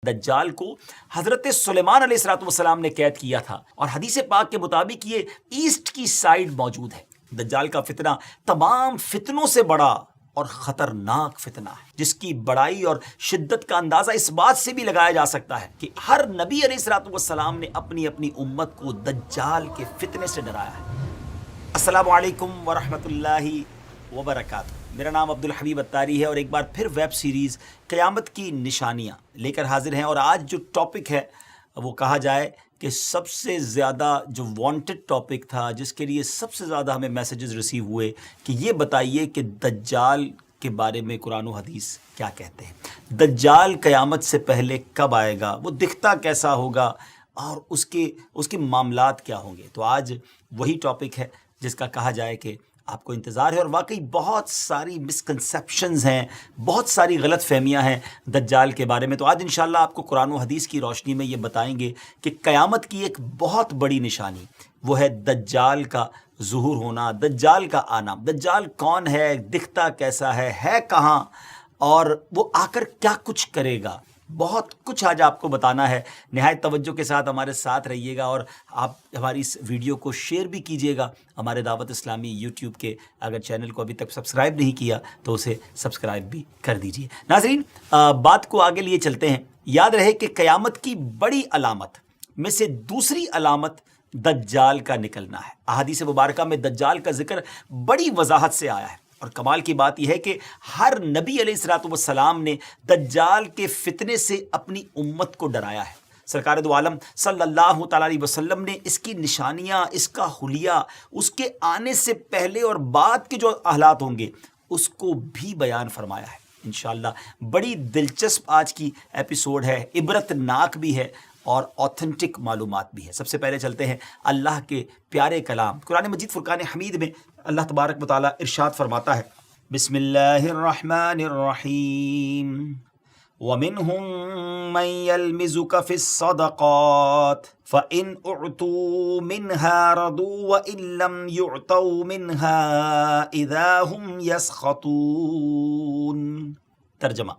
دجال کو حضرت سلیمان علیہ الصلوۃ والسلام نے قید کیا تھا، اور حدیث پاک کے مطابق یہ ایسٹ کی سائیڈ موجود ہے۔ دجال کا فتنہ تمام فتنوں سے بڑا اور خطرناک فتنہ ہے، جس کی بڑائی اور شدت کا اندازہ اس بات سے بھی لگایا جا سکتا ہے کہ ہر نبی علیہ الصلوۃ والسلام نے اپنی اپنی امت کو دجال کے فتنے سے ڈرایا ہے۔ السلام علیکم ورحمۃ اللہ وبرکاتہ۔ میرا نام عبدالحبیب اتاری ہے، اور ایک بار پھر ویب سیریز قیامت کی نشانیاں لے کر حاضر ہیں۔ اور آج جو ٹاپک ہے وہ کہا جائے کہ سب سے زیادہ جو وانٹڈ ٹاپک تھا، جس کے لیے سب سے زیادہ ہمیں میسیجز ریسیو ہوئے کہ یہ بتائیے کہ دجال کے بارے میں قرآن و حدیث کیا کہتے ہیں، دجال قیامت سے پہلے کب آئے گا، وہ دکھتا کیسا ہوگا، اور اس کے معاملات کیا ہوں گے۔ تو آج وہی ٹاپک ہے جس کا کہا جائے کہ آپ کو انتظار ہے، اور واقعی بہت ساری مسکنسیپشنز ہیں، بہت ساری غلط فہمیاں ہیں دجال کے بارے میں۔ تو آج انشاءاللہ آپ کو قرآن و حدیث کی روشنی میں یہ بتائیں گے کہ قیامت کی ایک بہت بڑی نشانی وہ ہے دجال کا ظہور ہونا، دجال کا آنا۔ دجال کون ہے، دکھتا کیسا ہے کہاں، اور وہ آ کر کیا کچھ کرے گا۔ بہت کچھ آج آپ کو بتانا ہے۔ نہایت توجہ کے ساتھ ہمارے ساتھ رہیے گا، اور آپ ہماری اس ویڈیو کو شیئر بھی کیجیے گا۔ ہمارے دعوت اسلامی یوٹیوب کے اگر چینل کو ابھی تک سبسکرائب نہیں کیا تو اسے سبسکرائب بھی کر دیجیے۔ ناظرین، بات کو آگے لیے چلتے ہیں۔ یاد رہے کہ قیامت کی بڑی علامت میں سے دوسری علامت دجال کا نکلنا ہے۔ احادیث مبارکہ میں دجال کا ذکر بڑی وضاحت سے آیا ہے، اور کمال کی بات یہ ہے کہ ہر نبی علیہ الصلوۃ والسلام نے دجال کے فتنے سے اپنی امت کو ڈرایا ہے۔ سرکار دو عالم صلی اللہ تعالیٰ علیہ وسلم نے اس کی نشانیاں، اس کا حلیہ، اس کے آنے سے پہلے اور بعد کے جو حالات ہوں گے اس کو بھی بیان فرمایا ہے۔ انشاءاللہ بڑی دلچسپ آج کی ایپیسوڈ ہے، عبرت ناک بھی ہے اور اوتھنٹک معلومات بھی ہے۔ سب سے پہلے چلتے ہیں اللہ کے پیارے کلام قرآن مجید فرقان حمید میں۔ اللہ تبارک و تعالیٰ ارشاد فرماتا ہے، بسم اللہ الرحمن الرحیم، وَمِنْهُمْ مَنْ يَلْمِزُكَ فِي الصَّدَقَاتِ فَإِنْ أُعْطُوا مِنْهَا رَضُوا وَإِنْ لَمْ يُعْطَوْا مِنْهَا إِذَا هُمْ يَسْخَطُونَ۔ ترجمہ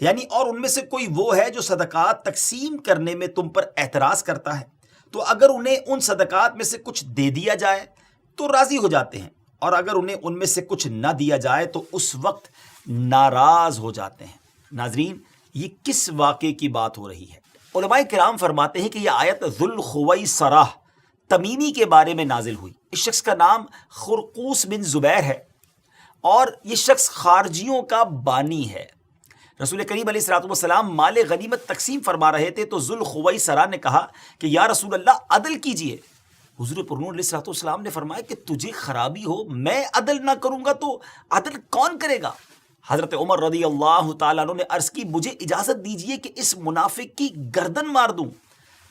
یعنی اور ان میں سے کوئی وہ ہے جو صدقات تقسیم کرنے میں تم پر اعتراض کرتا ہے، تو اگر انہیں ان صدقات میں سے کچھ دے دیا جائے تو راضی ہو جاتے ہیں، اور اگر انہیں ان میں سے کچھ نہ دیا جائے تو اس وقت ناراض ہو جاتے ہیں۔ ناظرین، یہ کس واقعے کی بات ہو رہی ہے؟ علماء کرام فرماتے ہیں کہ یہ آیت ذوالخویصرہ تمیمی کے بارے میں نازل ہوئی۔ اس شخص کا نام خرقوس بن زبیر ہے، اور یہ شخص خارجیوں کا بانی ہے۔ رسول کریم علیہ الصلوۃ والسلام مال غنیمت تقسیم فرما رہے تھے تو ذوالخویصرہ نے کہا کہ یا رسول اللہ عدل کیجئے۔ حضور پرنور علیہ الصلوۃ والسلام نے فرمایا کہ تجھے خرابی ہو، میں عدل نہ کروں گا تو عدل کون کرے گا؟ حضرت عمر رضی اللہ تعالیٰ عنہ نے عرض کی، مجھے اجازت دیجئے کہ اس منافق کی گردن مار دوں۔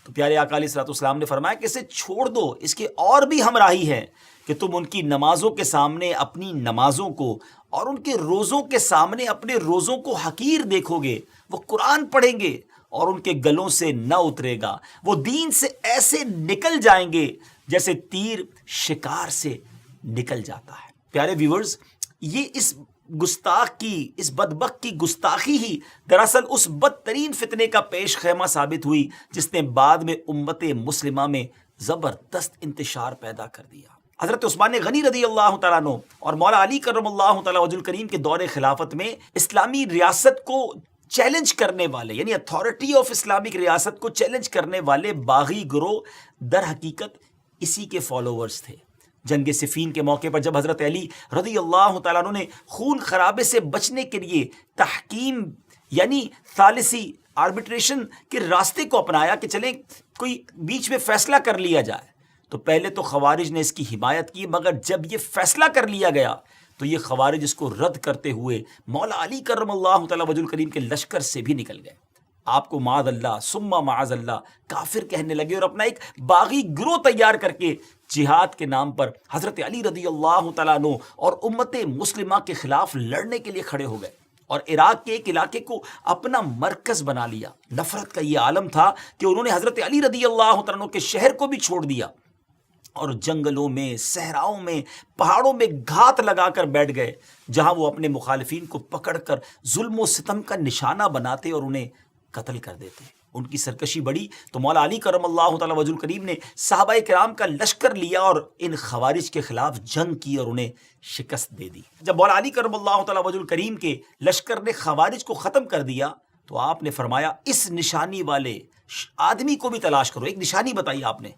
تو پیارے آقا علیہ الصلوۃ والسلام نے فرمایا کہ اسے چھوڑ دو، اس کے اور بھی ہمراہی ہے کہ تم ان کی نمازوں کے سامنے اپنی نمازوں کو اور ان کے روزوں کے سامنے اپنے روزوں کو حقیر دیکھو گے۔ وہ قرآن پڑھیں گے اور ان کے گلوں سے نہ اترے گا، وہ دین سے ایسے نکل جائیں گے جیسے تیر شکار سے نکل جاتا ہے۔ پیارے ویورز، یہ اس گستاخ کی، اس بدبخت کی گستاخی ہی دراصل اس بدترین فتنے کا پیش خیمہ ثابت ہوئی جس نے بعد میں امت مسلمہ میں زبردست انتشار پیدا کر دیا۔ حضرت عثمان غنی رضی اللہ تعالیٰ عنہ اور مولا علی کرم اللہ تعالیٰ وجہ الکریم کے دور خلافت میں اسلامی ریاست کو چیلنج کرنے والے، یعنی اتھارٹی آف اسلامک ریاست کو چیلنج کرنے والے باغی گروہ در حقیقت اسی کے فالوورز تھے۔ جنگ صفین کے موقع پر جب حضرت علی رضی اللہ تعالیٰ عنہ نے خون خرابے سے بچنے کے لیے تحکیم یعنی ثالثی آربیٹریشن کے راستے کو اپنایا کہ چلیں کوئی بیچ میں فیصلہ کر لیا جائے، تو پہلے تو خوارج نے اس کی حمایت کی، مگر جب یہ فیصلہ کر لیا گیا تو یہ خوارج اس کو رد کرتے ہوئے مولا علی کرم اللہ تعالیٰ وجہ الکریم کے لشکر سے بھی نکل گئے۔ آپ کو معاذ اللہ ثم معاذ اللہ کافر کہنے لگے، اور اپنا ایک باغی گروہ تیار کر کے جہاد کے نام پر حضرت علی رضی اللہ تعالیٰ عنہ اور امت مسلمہ کے خلاف لڑنے کے لیے کھڑے ہو گئے، اور عراق کے ایک علاقے کو اپنا مرکز بنا لیا۔ نفرت کا یہ عالم تھا کہ انہوں نے حضرت علی رضی اللہ تعالیٰ عنہ کے شہر کو بھی چھوڑ دیا، اور جنگلوں میں، صحراؤں میں، پہاڑوں میں گھات لگا کر بیٹھ گئے، جہاں وہ اپنے مخالفین کو پکڑ کر ظلم و ستم کا نشانہ بناتے اور انہیں قتل کر دیتے. ان کی سرکشی بڑی تو مولا علی کرم اللہ تعالی وجہ الکریم نے صحابہ کرام کا لشکر لیا اور ان خوارج کے خلاف جنگ کی اور انہیں شکست دے دی. جب مولا علی کرم اللہ تعالی وجہ الکریم کے لشکر نے خوارج کو ختم کر دیا تو آپ نے فرمایا اس نشانی والے آدمی کو بھی تلاش کرو. ایک نشانی بتائی آپ نے.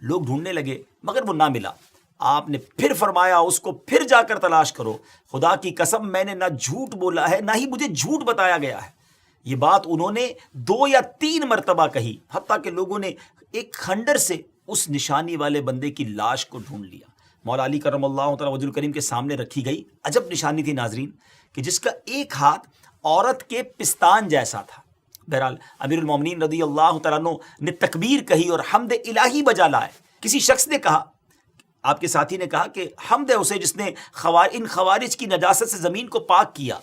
لوگ ڈھونڈنے لگے مگر وہ نہ ملا. آپ نے پھر فرمایا اس کو پھر جا کر تلاش کرو. خدا کی قسم میں نے نہ جھوٹ بولا ہے نہ ہی مجھے جھوٹ بتایا گیا ہے. یہ بات انہوں نے 2 یا 3 مرتبہ کہی، حتیٰ کہ لوگوں نے ایک کھنڈر سے اس نشانی والے بندے کی لاش کو ڈھونڈ لیا. مولا علی کرم اللہ تعالی وجہ الکریم کے سامنے رکھی گئی. عجب نشانی تھی ناظرین کہ جس کا ایک ہاتھ عورت کے پستان جیسا تھا. بہرحال امیر المومنین رضی اللہ تعالیٰ عنہ نے تکبیر کہی اور حمد الہی بجا لائے. کسی شخص نے کہا، آپ کے ساتھی نے کہا کہ حمد ہے اسے جس نے ان خوارج کی نجاست سے زمین کو پاک کیا.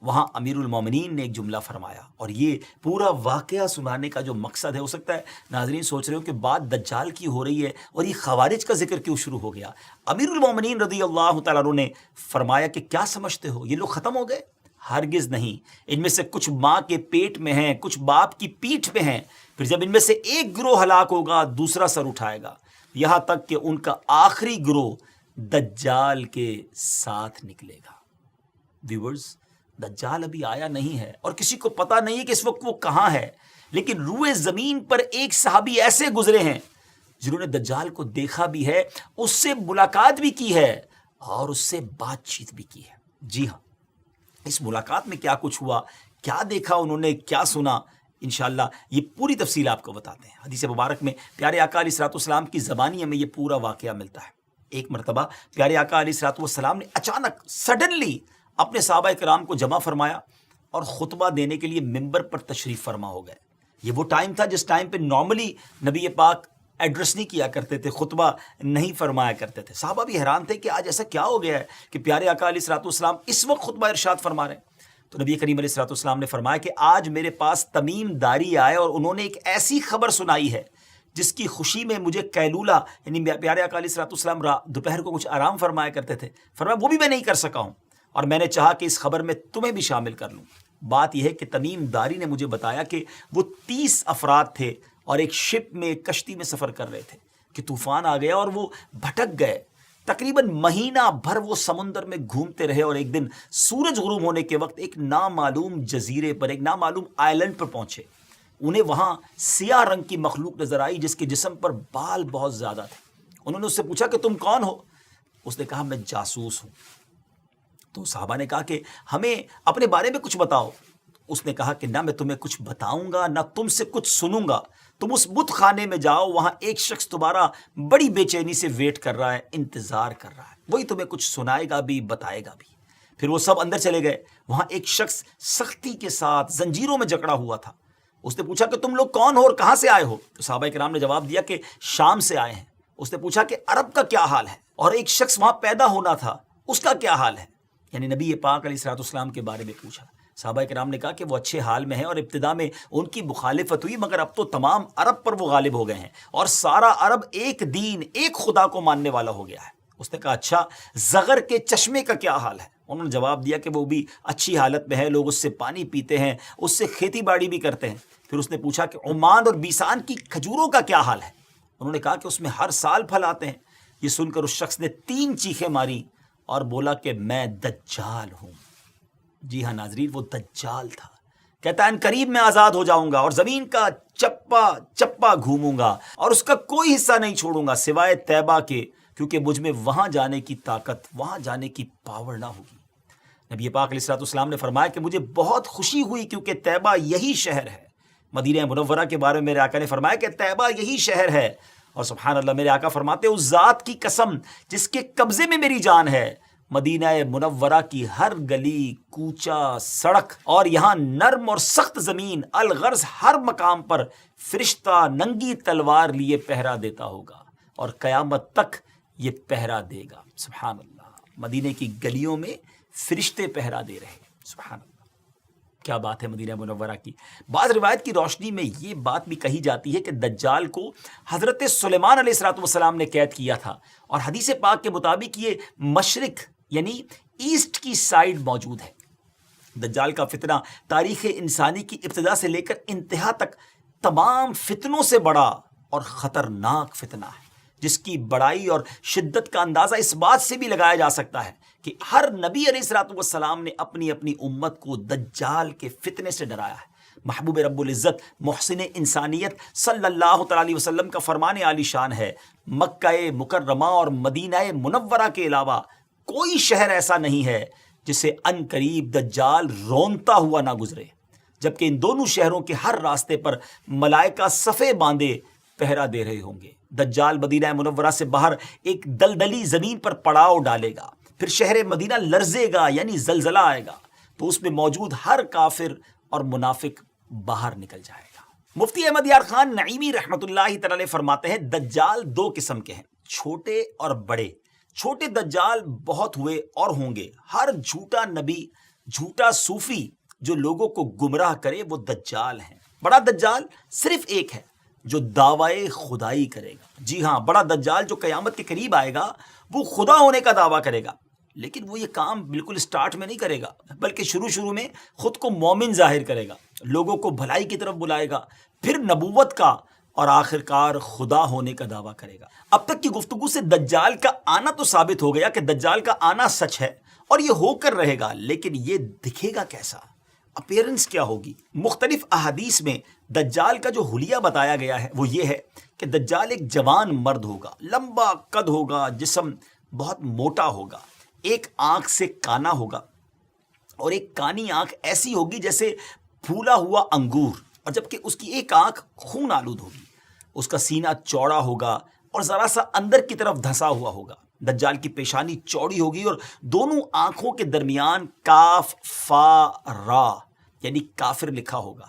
وہاں امیر المومنین نے ایک جملہ فرمایا اور یہ پورا واقعہ سنانے کا جو مقصد ہے، ہو سکتا ہے ناظرین سوچ رہے ہو کہ بات دجال کی ہو رہی ہے اور یہ خوارج کا ذکر کیوں شروع ہو گیا. امیر المومنین رضی اللہ تعالیٰ عنہ نے فرمایا کہ کیا سمجھتے ہو یہ لوگ ختم ہو گئے؟ ہرگز نہیں. ان میں سے کچھ ماں کے پیٹ میں ہیں، کچھ باپ کی پیٹھ پہ ہیں. پھر جب ان میں سے ایک گروہ ہلاک ہوگا دوسرا سر اٹھائے گا، یہاں تک کہ ان کا آخری گروہ دجال کے ساتھ نکلے گا. ویورز، دجال ابھی آیا نہیں ہے اور کسی کو پتا نہیں ہے کہ اس وقت وہ کہاں ہے، لیکن روئے زمین پر ایک صحابی ایسے گزرے ہیں جنہوں نے دجال کو دیکھا بھی ہے، اس سے ملاقات بھی کی ہے اور اس سے بات چیت بھی کی ہے. جی ہاں، اس ملاقات میں کیا کچھ ہوا، کیا دیکھا انہوں نے، کیا سنا، انشاءاللہ یہ پوری تفصیل آپ کو بتاتے ہیں. حدیث مبارک میں پیارے آقا علیہ الصلوۃ والسلام کی زبانی ہمیں یہ پورا واقعہ ملتا ہے. ایک مرتبہ پیارے آقا علیہ الصلوۃ والسلام نے اچانک سڈنلی اپنے صحابہ کرام کو جمع فرمایا اور خطبہ دینے کے لیے ممبر پر تشریف فرما ہو گئے. یہ وہ ٹائم تھا جس ٹائم پہ نارملی نبی پاک ایڈریس نہیں کیا کرتے تھے، خطبہ نہیں فرمایا کرتے تھے. صحابہ بھی حیران تھے کہ آج ایسا کیا ہو گیا ہے کہ پیارے آقا علیہ الصلوۃ والسلام اس وقت خطبہ ارشاد فرما رہے ہیں. تو نبی کریم علیہ الصلوۃ والسلام نے فرمایا کہ آج میرے پاس تمیم داری آئے اور انہوں نے ایک ایسی خبر سنائی ہے جس کی خوشی میں مجھے قیلولہ، یعنی پیارے آقا علیہ الصلوۃ والسلام دوپہر کو کچھ آرام فرمایا کرتے تھے، فرمایا وہ بھی میں نہیں کر سکا ہوں اور میں نے چاہا کہ اس خبر میں تمہیں بھی شامل کر لوں. بات یہ ہے کہ تمیم داری نے مجھے بتایا کہ وہ 30 افراد تھے اور ایک شپ میں، ایک کشتی میں سفر کر رہے تھے کہ طوفان آ گیا اور وہ بھٹک گئے. تقریباً مہینہ بھر وہ سمندر میں گھومتے رہے اور ایک دن سورج غروب ہونے کے وقت ایک نامعلوم جزیرے پر، ایک نامعلوم آئلینڈ پر پہنچے. انہیں وہاں سیاہ رنگ کی مخلوق نظر آئی جس کے جسم پر بال بہت زیادہ تھے. انہوں نے اس سے پوچھا کہ تم کون ہو؟ اس نے کہا میں جاسوس ہوں. تو صحابہ نے کہا کہ ہمیں اپنے بارے میں کچھ بتاؤ. اس نے کہا کہ نہ میں تمہیں کچھ بتاؤں گا نہ تم سے کچھ سنوں گا. تم اس بت خانے میں جاؤ، وہاں ایک شخص تمہارا بڑی بے چینی سے ویٹ کر رہا ہے، انتظار کر رہا ہے، وہی تمہیں کچھ سنائے گا بھی بتائے گا بھی. پھر وہ سب اندر چلے گئے. وہاں ایک شخص سختی کے ساتھ زنجیروں میں جکڑا ہوا تھا. اس نے پوچھا کہ تم لوگ کون ہو اور کہاں سے آئے ہو؟ تو صحابہ کرام نے جواب دیا کہ شام سے آئے ہیں. اس نے پوچھا کہ عرب کا کیا حال ہے؟ اور ایک شخص وہاں پیدا ہونا تھا، اس کا کیا حال ہے؟ یعنی نبی پاک علیہ الصلوۃ والسلام کے بارے میں پوچھا. صحابہ کرام نے کہا کہ وہ اچھے حال میں ہیں اور ابتدا میں ان کی مخالفت ہوئی مگر اب تو تمام عرب پر وہ غالب ہو گئے ہیں اور سارا عرب ایک دین، ایک خدا کو ماننے والا ہو گیا ہے. اس نے کہا اچھا زغر کے چشمے کا کیا حال ہے؟ انہوں نے جواب دیا کہ وہ بھی اچھی حالت میں ہے، لوگ اس سے پانی پیتے ہیں، اس سے کھیتی باڑی بھی کرتے ہیں. پھر اس نے پوچھا کہ عمان اور بیسان کی کھجوروں کا کیا حال ہے؟ انہوں نے کہا کہ اس میں ہر سال پھل آتے ہیں. یہ سن کر اس شخص نے 3 چیخیں ماری اور بولا کہ میں دجال ہوں. جی ہاں ناظرین، وہ دجال تھا. کہتا ہے قریب میں آزاد ہو جاؤں گا اور زمین کا چپا چپا گھوموں گا اور اس کا کوئی حصہ نہیں چھوڑوں گا سوائے طیبہ کے، کیونکہ مجھ میں وہاں جانے کی طاقت، وہاں جانے کی پاور نہ ہوگی. نبی پاک علیہ الصلوۃ والسلام نے فرمایا کہ مجھے بہت خوشی ہوئی کیونکہ طیبہ یہی شہر ہے. مدینہ منورہ کے بارے میں میرے آقا نے فرمایا کہ طیبہ یہی شہر ہے. اور سبحان اللہ، میرے آقا فرماتے اس ذات کی قسم جس کے قبضے میں میری جان ہے، مدینہ منورہ کی ہر گلی، کوچہ، سڑک اور یہاں نرم اور سخت زمین، الغرض ہر مقام پر فرشتہ ننگی تلوار لیے پہرا دیتا ہوگا اور قیامت تک یہ پہرا دے گا. سبحان اللہ، مدینہ کی گلیوں میں فرشتے پہرا دے رہے. سبحان اللہ، کیا بات ہے مدینہ منورہ کی. بعض روایت کی روشنی میں یہ بات بھی کہی جاتی ہے کہ دجال کو حضرت سلیمان علیہ الصلوۃ والسلام نے قید کیا تھا اور حدیث پاک کے مطابق یہ مشرق یعنی ایسٹ کی سائیڈ موجود ہے. دجال کا فتنہ تاریخ انسانی کی ابتدا سے لے کر انتہا تک تمام فتنوں سے بڑا اور خطرناک فتنہ ہے، جس کی بڑائی اور شدت کا اندازہ اس بات سے بھی لگایا جا سکتا ہے کہ ہر نبی علیہ الصلوۃ والسلام نے اپنی اپنی امت کو دجال کے فتنے سے ڈرایا ہے۔ محبوب رب العزت محسن انسانیت صلی اللہ تعالی علیہ وسلم کا فرمان عالی شان ہے، مکہ مکرمہ اور مدینہ منورہ کے علاوہ کوئی شہر ایسا نہیں ہے جسے ان قریب دجال رونتا ہوا نہ گزرے، جبکہ ان دونوں شہروں کے ہر راستے پر ملائکہ صفے باندھے پہرا دے رہے ہوں گے۔ دجال مدینہ منورہ سے باہر ایک دلدلی زمین پر پڑاؤ ڈالے گا، پھر شہر مدینہ لرزے گا، یعنی زلزلہ آئے گا، تو اس میں موجود ہر کافر اور منافق باہر نکل جائے گا۔ مفتی احمد یار خان نعیمی رحمۃ اللہ تعالی علیہ فرماتے ہیں دجال دو قسم کے ہیں، چھوٹے اور بڑے۔ چھوٹے دجال بہت ہوئے اور ہوں گے، ہر جھوٹا نبی، جھوٹا صوفی جو لوگوں کو گمراہ کرے وہ دجال ہیں۔ بڑا دجال صرف ایک ہے جو دعوی خدائی کرے گا۔ جی ہاں، بڑا دجال جو قیامت کے قریب آئے گا وہ خدا ہونے کا دعویٰ کرے گا، لیکن وہ یہ کام بالکل سٹارٹ میں نہیں کرے گا، بلکہ شروع میں خود کو مومن ظاہر کرے گا، لوگوں کو بھلائی کی طرف بلائے گا، پھر نبوت کا اور آخرکار خدا ہونے کا دعویٰ کرے گا۔ اب تک کی گفتگو سے دجال کا آنا تو ثابت ہو گیا کہ دجال کا آنا سچ ہے اور یہ ہو کر رہے گا، لیکن یہ دکھے گا کیسا؟ اپیرنس کیا ہوگی؟ مختلف احادیث میں دجال کا جو حلیہ بتایا گیا ہے وہ یہ ہے کہ دجال ایک جوان مرد ہوگا، لمبا قد ہوگا، جسم بہت موٹا ہوگا، ایک آنکھ سے کانا ہوگا اور ایک کانی آنکھ ایسی ہوگی جیسے پھولا ہوا انگور، اور جبکہ اس کی ایک آنکھ خون آلود ہوگی۔ اس کا سینہ چوڑا ہوگا اور ذرا سا اندر کی طرف دھسا ہوا ہوگا۔ دجال کی پیشانی چوڑی ہوگی اور دونوں آنکھوں کے درمیان کاف فا را یعنی کافر لکھا ہوگا،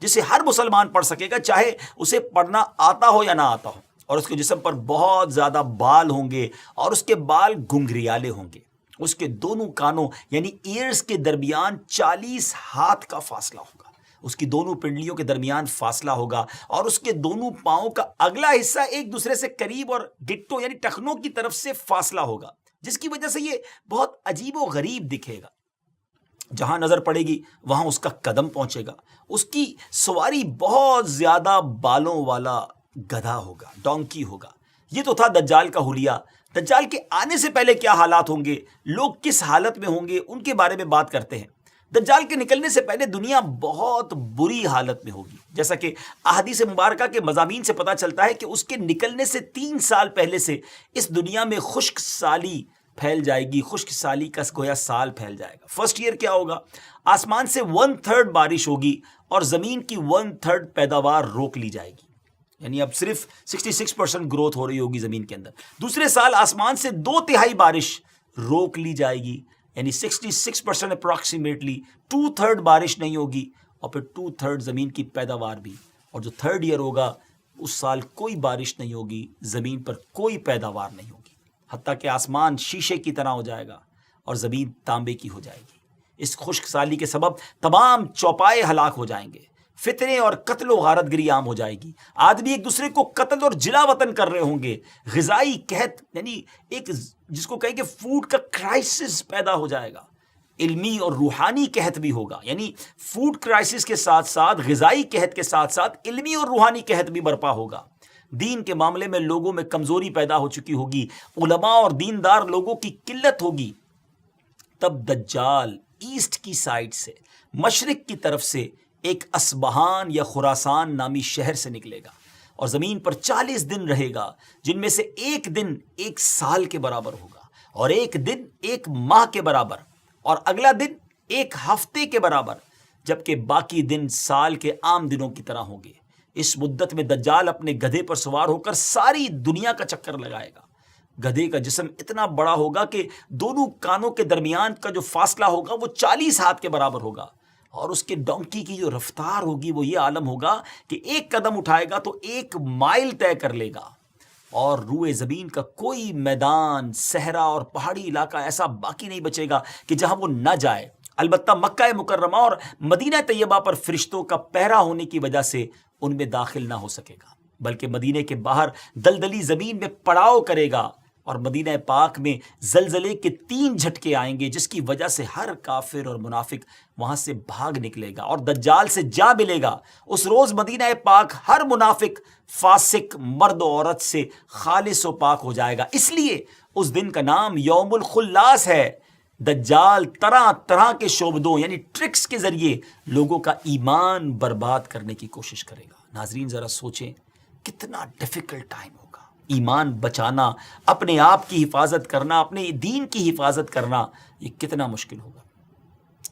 جسے ہر مسلمان پڑھ سکے گا، چاہے اسے پڑھنا آتا ہو یا نہ آتا ہو۔ اور اس کے جسم پر بہت زیادہ بال ہوں گے اور اس کے بال گھنگریالے ہوں گے۔ اس کے دونوں کانوں یعنی ایئرز کے درمیان 40 ہاتھ کا فاصلہ ہوگا، اس کی دونوں پنڈلیوں کے درمیان فاصلہ ہوگا، اور اس کے دونوں پاؤں کا اگلا حصہ ایک دوسرے سے قریب اور ڈٹو یعنی ٹخنوں کی طرف سے فاصلہ ہوگا، جس کی وجہ سے یہ بہت عجیب و غریب دکھے گا۔ جہاں نظر پڑے گی وہاں اس کا قدم پہنچے گا۔ اس کی سواری بہت زیادہ بالوں والا گدھا ہوگا، ڈونکی ہوگا۔ یہ تو تھا دجال کا حلیہ۔ دجال کے آنے سے پہلے کیا حالات ہوں گے، لوگ کس حالت میں ہوں گے، ان کے بارے میں بات کرتے ہیں۔ دجال کے نکلنے سے پہلے دنیا بہت بری حالت میں ہوگی، جیسا کہ احادیث مبارکہ کے مضامین سے پتہ چلتا ہے کہ اس کے نکلنے سے 3 سال پہلے سے اس دنیا میں خشک سالی پھیل جائے گی، خشک سالی کا گویا سال پھیل جائے گا۔ فرسٹ ایئر کیا ہوگا؟ آسمان سے 1/3 بارش ہوگی اور زمین کی 1/3 پیداوار روک لی جائے گی، یعنی اب صرف 66% گروتھ ہو رہی ہوگی زمین کے اندر۔ دوسرے سال آسمان سے 2/3 بارش روک لی جائے گی، یعنی 66% اپروکسیمیٹلی 2/3 بارش نہیں ہوگی، اور پھر 2/3 زمین کی پیداوار بھی۔ اور جو 3rd ایئر ہوگا اس سال کوئی بارش نہیں ہوگی، زمین پر کوئی پیداوار نہیں ہوگی، حتیٰ کہ آسمان شیشے کی طرح ہو جائے گا اور زمین تانبے کی ہو جائے گی۔ اس خشک سالی کے سبب تمام چوپائے ہلاک ہو جائیں گے، فتنے اور قتل و غارت گری عام ہو جائے گی، آدمی ایک دوسرے کو قتل اور جلا وطن کر رہے ہوں گے، غذائی قحط یعنی ایک جس کو کہیں کہ فوڈ کا کرائسس پیدا ہو جائے گا، علمی اور روحانی قحط بھی ہوگا، یعنی فوڈ کرائسس کے ساتھ ساتھ غذائی قحط کے ساتھ ساتھ علمی اور روحانی قحط بھی برپا ہوگا۔ دین کے معاملے میں لوگوں میں کمزوری پیدا ہو چکی ہوگی، علماء اور دیندار لوگوں کی قلت ہوگی۔ تب دجال ایسٹ کی سائڈ سے، مشرق کی طرف سے ایک اصبہان یا خراسان نامی شہر سے نکلے گا اور زمین پر 40 دن رہے گا، جن میں سے ایک دن 1 سال کے برابر ہوگا، اور ایک دن 1 ماہ کے برابر، اور اگلا دن 1 ہفتے کے برابر، جبکہ باقی دن سال کے عام دنوں کی طرح ہوں گے۔ اس مدت میں دجال اپنے گدھے پر سوار ہو کر ساری دنیا کا چکر لگائے گا۔ گدھے کا جسم اتنا بڑا ہوگا کہ دونوں کانوں کے درمیان کا جو فاصلہ ہوگا وہ 40 ہاتھ کے برابر ہوگا، اور اس کے ڈونکی کی جو رفتار ہوگی وہ یہ عالم ہوگا کہ 1 قدم اٹھائے گا تو 1 مائل طے کر لے گا، اور روئے زمین کا کوئی میدان، صحرا اور پہاڑی علاقہ ایسا باقی نہیں بچے گا کہ جہاں وہ نہ جائے۔ البتہ مکہ مکرمہ اور مدینہ طیبہ پر فرشتوں کا پہرا ہونے کی وجہ سے ان میں داخل نہ ہو سکے گا، بلکہ مدینے کے باہر دلدلی زمین میں پڑاؤ کرے گا، اور مدینہ پاک میں زلزلے کے 3 جھٹکے آئیں گے جس کی وجہ سے ہر کافر اور منافق وہاں سے بھاگ نکلے گا اور دجال سے جا ملے گا۔ اس روز مدینہ پاک ہر منافق، فاسق، مرد و عورت سے خالص و پاک ہو جائے گا۔ اس لیے اس دن کا نام یوم الخلاص ہے۔ دجال طرح طرح کے شعبدوں یعنی ٹرکس کے ذریعے لوگوں کا ایمان برباد کرنے کی کوشش کرے گا۔ ناظرین ذرا سوچیں کتنا ڈیفیکلٹ ٹائم ہوگا۔ ایمان بچانا، اپنے آپ کی حفاظت کرنا، اپنے دین کی حفاظت کرنا، یہ کتنا مشکل ہوگا۔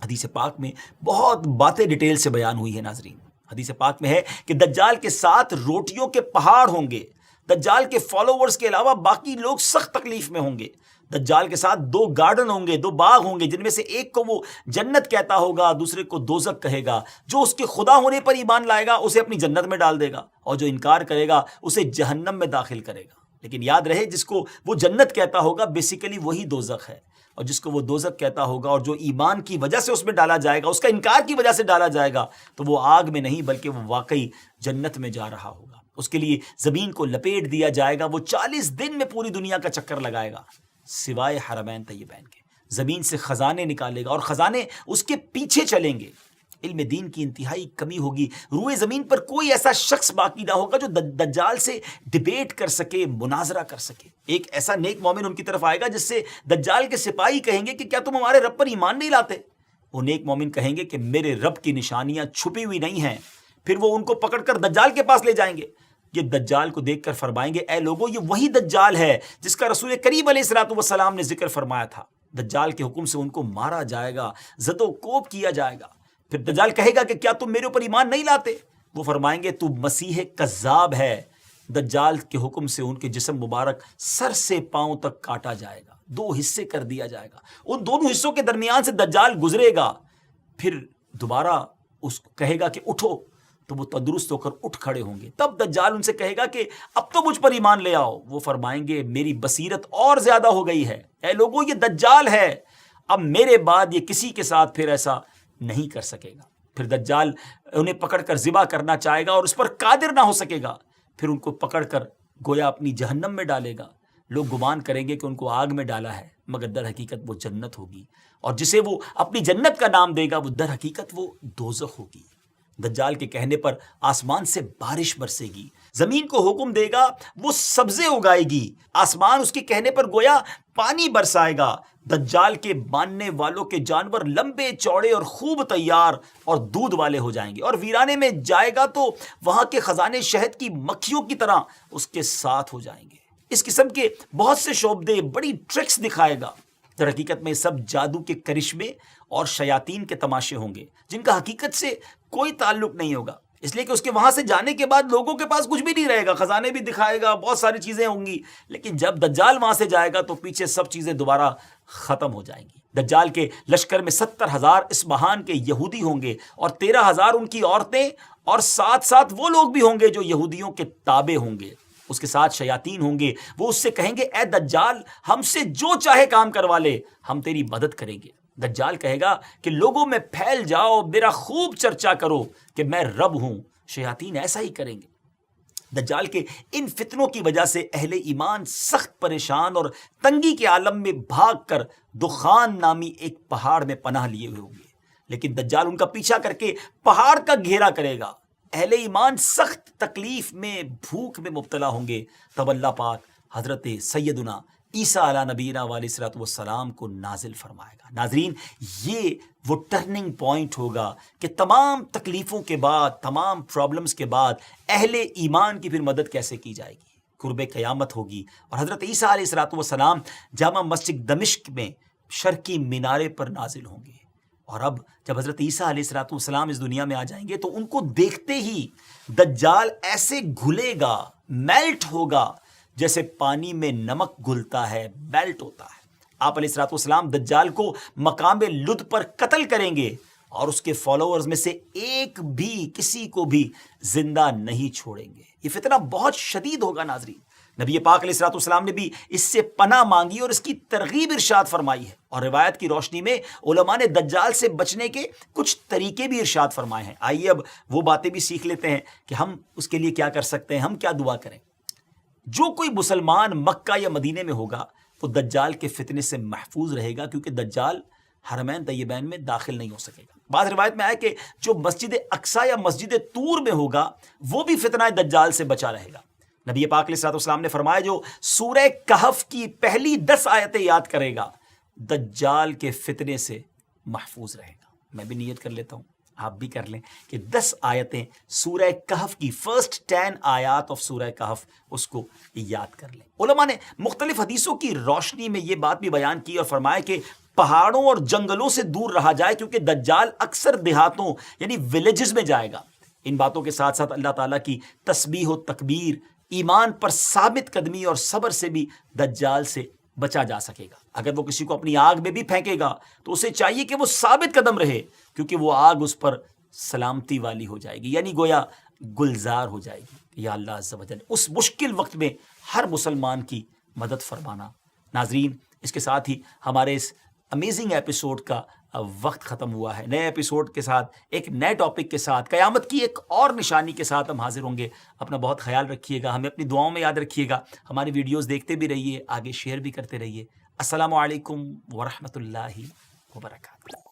حدیث پاک میں بہت باتیں ڈیٹیل سے بیان ہوئی ہے ناظرین۔ حدیث پاک میں ہے کہ دجال کے ساتھ روٹیوں کے پہاڑ ہوں گے۔ دجال کے فالوورز کے علاوہ باقی لوگ سخت تکلیف میں ہوں گے۔ دجال کے ساتھ 2 گارڈن ہوں گے، 2 باغ ہوں گے، جن میں سے ایک کو وہ جنت کہتا ہوگا، دوسرے کو دوزخ کہے گا۔ جو اس کے خدا ہونے پر ایمان لائے گا اسے اپنی جنت میں ڈال دے گا، اور جو انکار کرے گا اسے جہنم میں داخل کرے گا۔ لیکن یاد رہے، جس کو وہ جنت کہتا ہوگا بیسیکلی وہی دوزخ ہے، اور جس کو وہ دوزخ کہتا ہوگا اور جو ایمان کی وجہ سے اس میں ڈالا جائے گا، اس کا انکار کی وجہ سے ڈالا جائے گا، تو وہ آگ میں نہیں بلکہ وہ واقعی جنت میں جا رہا ہوگا۔ اس کے لیے زمین کو لپیٹ دیا جائے گا، وہ 40 دن میں پوری دنیا کا چکر لگائے گا سوائے حرمین طیبین کے۔ زمین سے خزانے نکالے گا اور خزانے اس کے پیچھے چلیں گے۔ علم دین کی انتہائی کمی ہوگی۔ روئے زمین پر کوئی ایسا شخص باقی نہ ہوگا جو دجال سے ڈیبیٹ کر سکے، مناظرہ کر سکے۔ ایک ایسا نیک مومن ان کی طرف آئے گا جس سے دجال کے سپاہی کہیں گے کہ کیا تم ہمارے رب پر ایمان نہیں لاتے؟ وہ نیک مومن کہیں گے کہ میرے رب کی نشانیاں چھپی ہوئی نہیں ہیں۔ پھر وہ ان کو پکڑ کر دجال کے پاس لے جائیں گے۔ یہ دجال کو دیکھ کر فرمائیں گے، اے لوگو، یہ وہی دجال ہے جس کا رسول کریم علیہ الصلوۃ والسلام نے ذکر فرمایا تھا۔ دجال کے حکم سے ان کو مارا جائے گا، زد و کوب کیا جائے گا۔ پھر دجال کہے گا کہ کیا تم میرے اوپر ایمان نہیں لاتے؟ وہ فرمائیں گے تو مسیح کذاب ہے۔ دجال کے حکم سے ان کے جسم مبارک سر سے پاؤں تک کاٹا جائے گا، 2 حصے کر دیا جائے گا۔ ان دونوں حصوں کے درمیان سے دجال گزرے گا۔ پھر دوبارہ اس کو کہے گا کہ اٹھو، تو وہ تندرست ہو کر اٹھ کھڑے ہوں گے۔ تب دجال ان سے کہے گا کہ اب تو مجھ پر ایمان لے آؤ۔ وہ فرمائیں گے میری بصیرت اور زیادہ ہو گئی ہے، اے لوگوں یہ دجال ہے، اب میرے بعد یہ کسی کے ساتھ پھر ایسا نہیں کر سکے گا۔ پھر دجال انہیں پکڑ کر ذبح کرنا چاہے گا اور اس پر قادر نہ ہو سکے گا۔ پھر ان کو پکڑ کر گویا اپنی جہنم میں ڈالے گا۔ لوگ گمان کریں گے کہ ان کو آگ میں ڈالا ہے، مگر در حقیقت وہ جنت ہوگی، اور جسے وہ اپنی جنت کا نام دے گا وہ در حقیقت وہ دوزخ ہوگی۔ دجال کے کہنے پر آسمان سے بارش برسے گی، زمین کو حکم دے گا وہ سبزے اگائے گی، آسمان اس کے کہنے پر گویا پانی برسائے گا۔ دجال کے ماننے والوں کے جانور لمبے چوڑے اور خوب تیار اور دودھ والے ہو جائیں گے، اور ویرانے میں جائے گا تو وہاں کے خزانے شہد کی مکھیوں کی طرح اس کے ساتھ ہو جائیں گے۔ اس قسم کے بہت سے شعبدے، بڑی ٹرکس دکھائے گا۔ در حقیقت میں سب جادو کے کرشمے اور شیاطین کے تماشے ہوں گے جن کا حقیقت سے کوئی تعلق نہیں ہوگا، اس لیے کہ اس کے وہاں سے جانے کے بعد لوگوں کے پاس کچھ بھی نہیں رہے گا۔ خزانے بھی دکھائے گا، بہت ساری چیزیں ہوں گی، لیکن جب دجال وہاں سے جائے گا تو پیچھے سب چیزیں دوبارہ ختم ہو جائیں گی۔ دجال کے لشکر میں 70,000 اصفہان کے یہودی ہوں گے، اور 13,000 ان کی عورتیں، اور ساتھ ساتھ وہ لوگ بھی ہوں گے جو یہودیوں کے تابع ہوں گے۔ اس کے ساتھ شیاطین ہوں گے، وہ اس سے کہیں گے اے دجال ہم سے جو چاہے کام کروا لے، ہم تیری مدد کریں گے۔ دجال کہے گا کہ لوگوں میں پھیل جاؤ، میرا خوب چرچا کرو کہ میں رب ہوں۔ شیاطین ایسا ہی کریں گے۔ دجال کے ان فتنوں کی وجہ سے اہل ایمان سخت پریشان اور تنگی کے عالم میں بھاگ کر دخان نامی ایک پہاڑ میں پناہ لیے ہوئے ہوں گے، لیکن دجال ان کا پیچھا کر کے پہاڑ کا گھیرا کرے گا۔ اہل ایمان سخت تکلیف میں، بھوک میں مبتلا ہوں گے۔ تب اللہ پاک حضرت سیدنا عیسیٰ علیہ نبینا علیہ الصلوۃ والسلام کو نازل فرمائے گا۔ ناظرین، یہ وہ ٹرننگ پوائنٹ ہوگا کہ تمام تکلیفوں کے بعد، تمام پرابلمز کے بعد اہل ایمان کی پھر مدد کیسے کی جائے گی۔ قرب قیامت ہوگی، اور حضرت عیسیٰ علیہ الصلوۃ والسلام جامع مسجد دمشق میں شرقی مینارے پر نازل ہوں گے۔ اور اب جب حضرت عیسیٰ علیہ الصلوۃ والسلام اس دنیا میں آ جائیں گے تو ان کو دیکھتے ہی دجال ایسے گھلے گا، میلٹ ہوگا، جیسے پانی میں نمک گھلتا ہے، میلٹ ہوتا ہے۔ آپ علیہ الصلوۃ والسلام دجال کو مقام لد پر قتل کریں گے، اور اس کے فالوورز میں سے ایک بھی، کسی کو بھی زندہ نہیں چھوڑیں گے۔ یہ فتنہ بہت شدید ہوگا ناظرین۔ نبی پاک علیہ الصلوۃ والسلام نے بھی اس سے پناہ مانگی اور اس کی ترغیب ارشاد فرمائی ہے، اور روایت کی روشنی میں علماء نے دجال سے بچنے کے کچھ طریقے بھی ارشاد فرمائے ہیں۔ آئیے اب وہ باتیں بھی سیکھ لیتے ہیں کہ ہم اس کے لیے کیا کر سکتے ہیں، ہم کیا دعا کریں۔ جو کوئی مسلمان مکہ یا مدینے میں ہوگا وہ دجال کے فتنے سے محفوظ رہے گا، کیونکہ دجال حرمین طیبین میں داخل نہیں ہو سکے گا۔ بعض روایت میں آیا کہ جو مسجد اقصی یا مسجد طور میں ہوگا وہ بھی فتنہ دجال سے بچا رہے گا۔ نبی پاک علیہ الصلوۃ والسلام نے فرمایا جو سورہ کہف کی پہلی 10 آیتیں یاد کرے گا دجال کے فتنے سے محفوظ رہے گا۔ میں بھی نیت کر لیتا ہوں، آپ بھی کر لیں کہ 10 آیتیں سورہ کہف کی فرسٹ 10 آیات آف سورہ کہف اس کو یاد کر لیں۔ علماء نے مختلف حدیثوں کی روشنی میں یہ بات بھی بیان کی اور فرمایا کہ پہاڑوں اور جنگلوں سے دور رہا جائے، کیونکہ دجال اکثر دیہاتوں یعنی ولیجز میں جائے گا۔ ان باتوں کے ساتھ ساتھ اللہ تعالیٰ کی تسبیح و تکبیر، ایمان پر ثابت قدمی اور صبر سے بھی دجال سے بچا جا سکے گا۔ اگر وہ کسی کو اپنی آگ میں بھی پھینکے گا تو اسے چاہیے کہ وہ ثابت قدم رہے، کیونکہ وہ آگ اس پر سلامتی والی ہو جائے گی، یعنی گویا گلزار ہو جائے گی۔ یا اللہ عز و جل اس مشکل وقت میں ہر مسلمان کی مدد فرمانا۔ ناظرین، اس کے ساتھ ہی ہمارے اس امیزنگ ایپیسوڈ کا وقت ختم ہوا ہے۔ نئے ایپیسوڈ کے ساتھ، ایک نئے ٹاپک کے ساتھ، قیامت کی ایک اور نشانی کے ساتھ ہم حاضر ہوں گے۔ اپنا بہت خیال رکھیے گا، ہمیں اپنی دعاؤں میں یاد رکھیے گا، ہماری ویڈیوز دیکھتے بھی رہیے، آگے شیئر بھی کرتے رہیے۔ السلام علیکم ورحمۃ اللہ وبرکاتہ۔